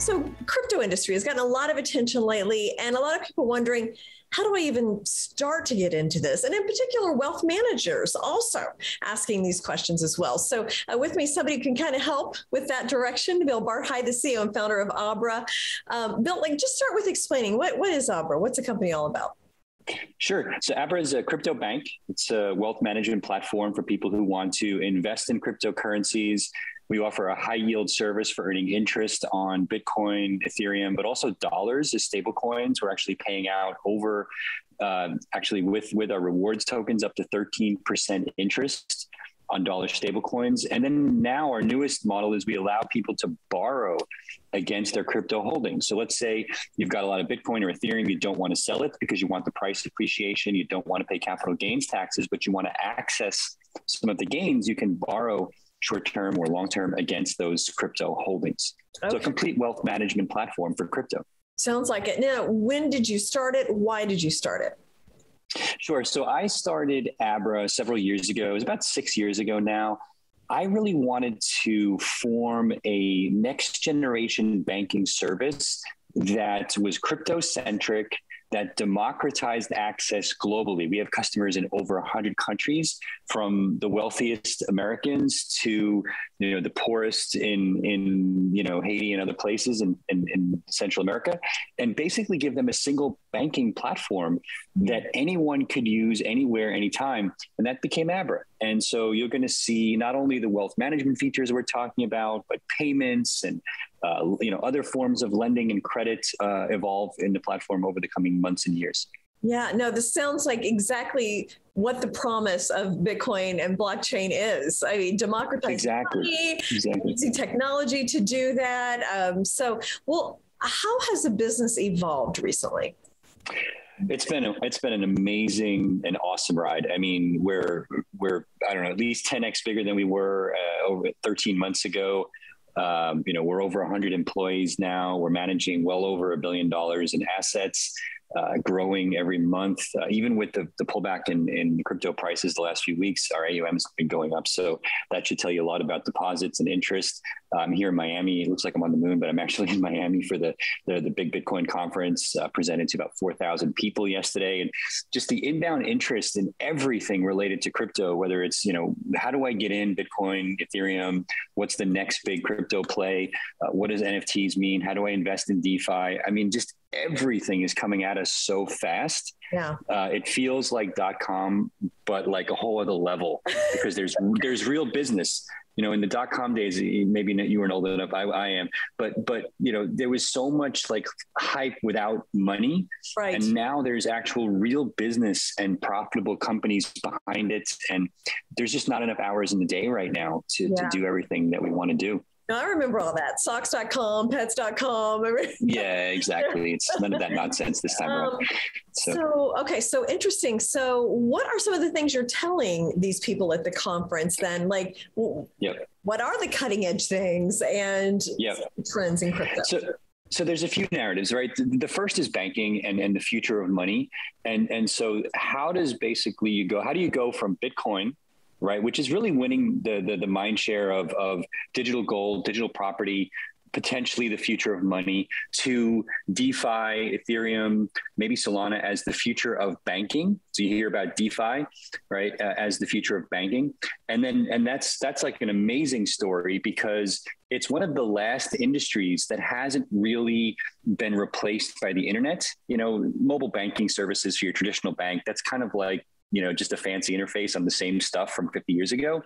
So crypto industry has gotten a lot of attention lately, and a lot of people wondering, how do I even start to get into this? And in particular, wealth managers also asking these questions as well. So with me, somebody who can kind of help with that direction, Bill Barhydt, the CEO and founder of Abra. Bill, just start with explaining, what is Abra? What's the company all about? Sure. So Abra is a crypto bank. It's a wealth management platform for people who want to invest in cryptocurrencies. We offer a high yield service for earning interest on Bitcoin, Ethereum, but also dollars as stable coins. We're actually paying out over, with our rewards tokens, up to 13% interest on dollar stable coins. And then now our newest model is we allow people to borrow against their crypto holdings. So let's say you've got a lot of Bitcoin or Ethereum, you don't want to sell it because you want the price appreciation, you don't want to pay capital gains taxes, but you want to access some of the gains. You can borrow short-term or long-term against those crypto holdings. Okay. So a complete wealth management platform for crypto. Sounds like it. Now, when did you start it? Why did you start it? Sure. So I started Abra several years ago. It was about 6 years ago now. I really wanted to form a next generation banking service that was crypto-centric, that democratized access globally. We have customers in over 100 countries, from the wealthiest Americans to the poorest in Haiti and other places in Central America, and basically give them a single banking platform that anyone could use anywhere, anytime. And that became Abra. And so you're going to see not only the wealth management features we're talking about, but payments and other forms of lending and credit evolve in the platform over the coming months and years. Yeah, no, this sounds like exactly what the promise of Bitcoin and blockchain is. I mean, democratizing money, using technology to do that. How has the business evolved recently? It's been an amazing and awesome ride. I mean, we're I don't know, at least 10x bigger than we were over 13 months ago. We're over 100 employees now. We're managing well over $1 billion in assets, growing every month. Even with the pullback in crypto prices the last few weeks, our AUM has been going up. So that should tell you a lot about deposits and interest. I'm here in Miami. It looks like I'm on the moon, but I'm actually in Miami for the big Bitcoin conference, presented to about 4,000 people yesterday. And just the inbound interest in everything related to crypto, whether it's, how do I get in Bitcoin, Ethereum? What's the next big crypto play? What does NFTs mean? How do I invest in DeFi? I mean, just everything is coming at us so fast. Yeah. It feels like .com, but like a whole other level, because there's real business. In the .com days, maybe you weren't old enough, I am, but there was so much like hype without money. Right. And now there's actual real business and profitable companies behind it. And there's just not enough hours in the day right now to do everything that we want to do. No, I remember all that. Socks.com, pets.com. Yeah, exactly. It's none of that nonsense this time around. So interesting. So what are some of the things you're telling these people at the conference then? Like, what are the cutting edge things and trends in crypto? So there's a few narratives, right? The first is banking and the future of money. And so how do you go from Bitcoin, right, which is really winning the mind share of digital gold, digital property, potentially the future of money, to DeFi, Ethereum, maybe Solana as the future of banking. So you hear about DeFi, right, as the future of banking. And that's like an amazing story, because it's one of the last industries that hasn't really been replaced by the internet. Mobile banking services for your traditional bank, that's kind of like, just a fancy interface on the same stuff from 50 years ago.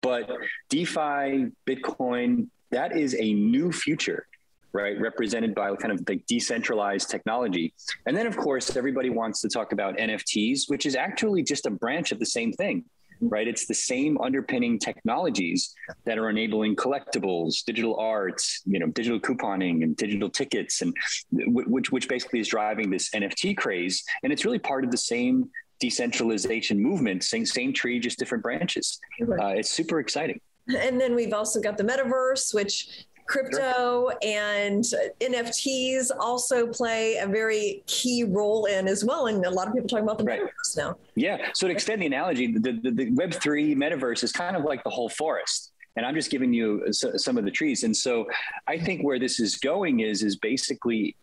But DeFi, Bitcoin, that is a new future, right? Represented by kind of like decentralized technology. And then, of course, everybody wants to talk about NFTs, which is actually just a branch of the same thing, right? It's the same underpinning technologies that are enabling collectibles, digital arts, digital couponing and digital tickets, and which basically is driving this NFT craze. And it's really part of the same decentralization movement, same tree, just different branches. It's super exciting. And then we've also got the metaverse, which crypto and NFTs also play a very key role in as well. And a lot of people talking about the metaverse now. Yeah. So to extend the analogy, the Web3 metaverse is kind of like the whole forest. And I'm just giving you some of the trees. And so I think where this is going is basically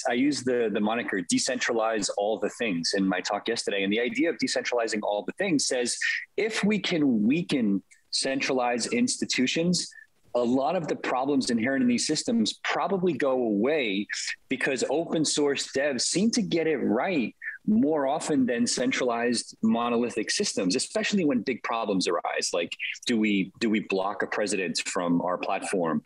I use the moniker decentralize all the things in my talk yesterday. And the idea of decentralizing all the things says, if we can weaken centralized institutions, a lot of the problems inherent in these systems probably go away, because open source devs seem to get it right more often than centralized monolithic systems, especially when big problems arise. Like, do we block a president from our platform?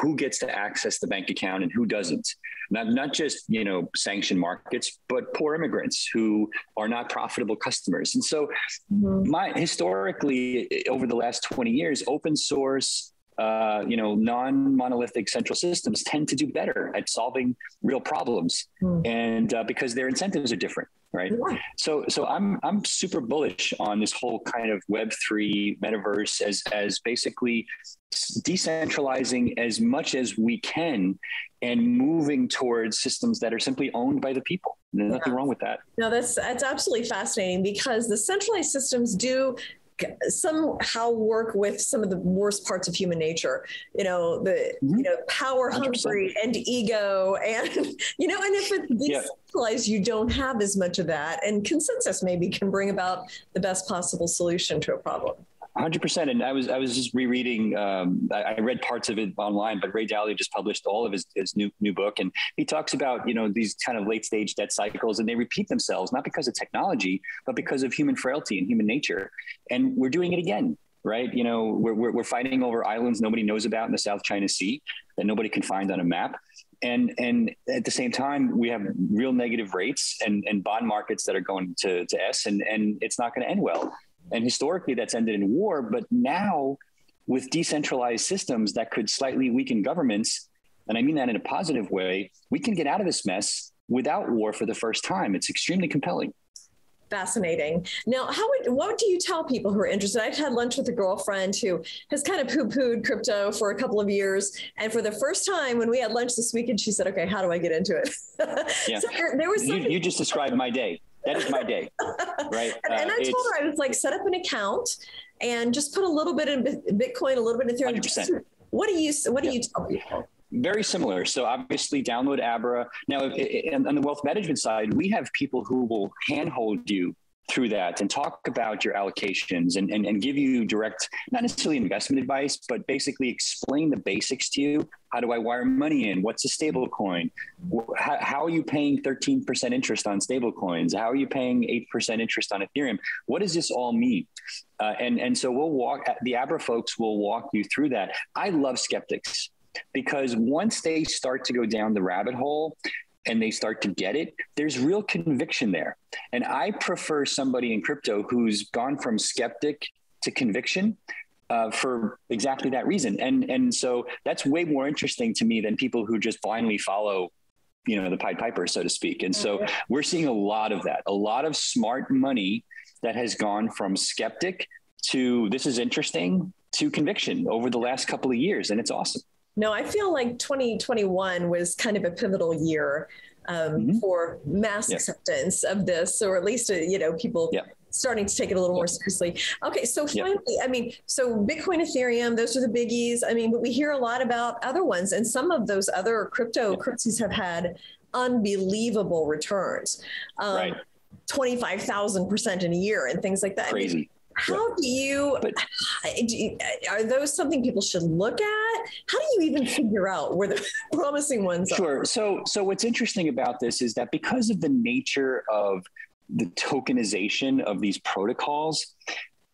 Who gets to access the bank account and who doesn't? Not just, sanctioned markets, but poor immigrants who are not profitable customers. And so historically, over the last 20 years, open source, non-monolithic central systems tend to do better at solving real problems, and because their incentives are different, right? Yeah. So I'm super bullish on this whole kind of Web3 metaverse as basically decentralizing as much as we can and moving towards systems that are simply owned by the people. There's nothing wrong with that. No, that's absolutely fascinating, because the centralized systems do somehow work with some of the worst parts of human nature, power hungry 100%. And ego, and and if it's decentralized, you don't have as much of that, and consensus maybe can bring about the best possible solution to a problem. 100%. And I was just rereading, I read parts of it online, but Ray Dalio just published all of his new book. And he talks about, these kind of late stage debt cycles, and they repeat themselves, not because of technology, but because of human frailty and human nature. And we're doing it again, right? We're fighting over islands nobody knows about in the South China Sea that nobody can find on a map. And at the same time, we have real negative rates and bond markets that are going to S, and it's not going to end well. And historically, that's ended in war. But now, with decentralized systems that could slightly weaken governments, and I mean that in a positive way, we can get out of this mess without war for the first time. It's extremely compelling. Fascinating. Now, what do you tell people who are interested? I've had lunch with a girlfriend who has kind of poo-pooed crypto for a couple of years. And for the first time, when we had lunch this weekend, she said, okay, how do I get into it? Yeah. So there was you just described my day. That is my day, right? And I told her, I was like, set up an account and just put a little bit in Bitcoin, a little bit in Ethereum. 100%. What do you tell people? Very similar. So obviously download Abra. Now, on the wealth management side, we have people who will handhold you through that and talk about your allocations and give you direct, not necessarily investment advice, but basically explain the basics to you. How do I wire money in? What's a stable coin? How are you paying 13% interest on stable coins? How are you paying 8% interest on Ethereum? What does this all mean? And so the Abra folks will walk you through that. I love skeptics, because once they start to go down the rabbit hole and they start to get it, there's real conviction there. And I prefer somebody in crypto who's gone from skeptic to conviction for exactly that reason. And so that's way more interesting to me than people who just blindly follow, the Pied Piper, so to speak. And so we're seeing a lot of that, a lot of smart money that has gone from skeptic to this is interesting to conviction over the last couple of years. And it's awesome. No, I feel like 2021 was kind of a pivotal year for mass acceptance of this, or at least, people starting to take it a little more seriously. Okay, so finally, so Bitcoin, Ethereum, those are the biggies. But we hear a lot about other ones, and some of those other cryptocurrencies have had unbelievable returns, 25,000% in a year and things like that. Crazy. How do you, are those something people should look at? How do you even figure out where the promising ones are? Sure. So what's interesting about this is that because of the nature of the tokenization of these protocols,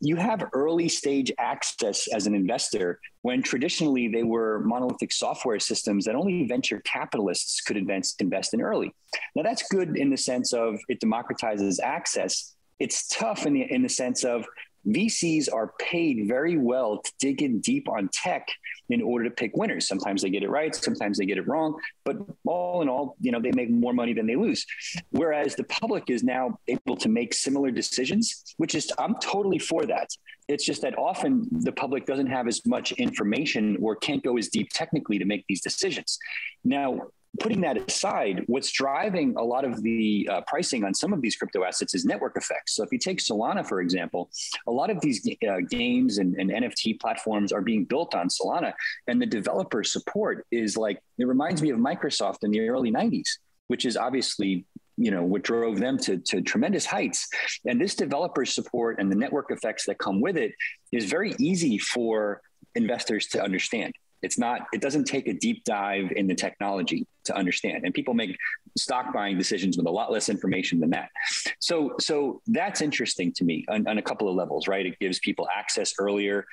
you have early stage access as an investor when traditionally they were monolithic software systems that only venture capitalists could invest in early. Now that's good in the sense of it democratizes access. It's tough in the sense of VCs are paid very well to dig in deep on tech in order to pick winners. Sometimes they get it right, sometimes they get it wrong, but all in all, they make more money than they lose. Whereas the public is now able to make similar decisions, which is, I'm totally for that. It's just that often the public doesn't have as much information or can't go as deep technically to make these decisions. Now, putting that aside, what's driving a lot of the pricing on some of these crypto assets is network effects. So if you take Solana, for example, a lot of these games and NFT platforms are being built on Solana, and the developer support is like, it reminds me of Microsoft in the early 90s, which is obviously, you know, what drove them to tremendous heights. And this developer support and the network effects that come with it is very easy for investors to understand. It doesn't take a deep dive in the technology to understand. And people make stock buying decisions with a lot less information than that. So that's interesting to me on a couple of levels, right? It gives people access earlier.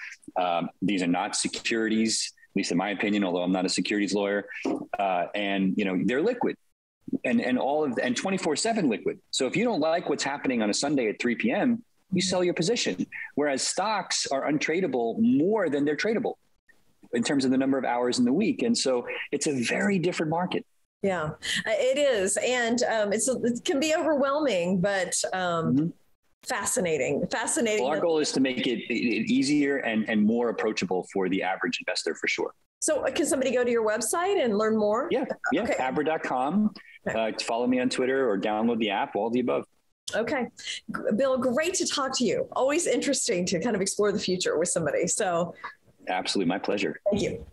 These are not securities, at least in my opinion, although I'm not a securities lawyer. And, you know, they're liquid and 24/7 liquid. So if you don't like what's happening on a Sunday at 3 p.m., you sell your position. Whereas stocks are untradeable more than they're tradable in terms of the number of hours in the week. And so it's a very different market. Yeah, it is. And it can be overwhelming, but fascinating. Well, our goal is to make it easier and more approachable for the average investor, for sure. So can somebody go to your website and learn more? Yeah. Okay. Abra.com. Follow me on Twitter or download the app, all the above. Okay. Bill, great to talk to you. Always interesting to kind of explore the future with somebody. So absolutely. My pleasure. Thank you.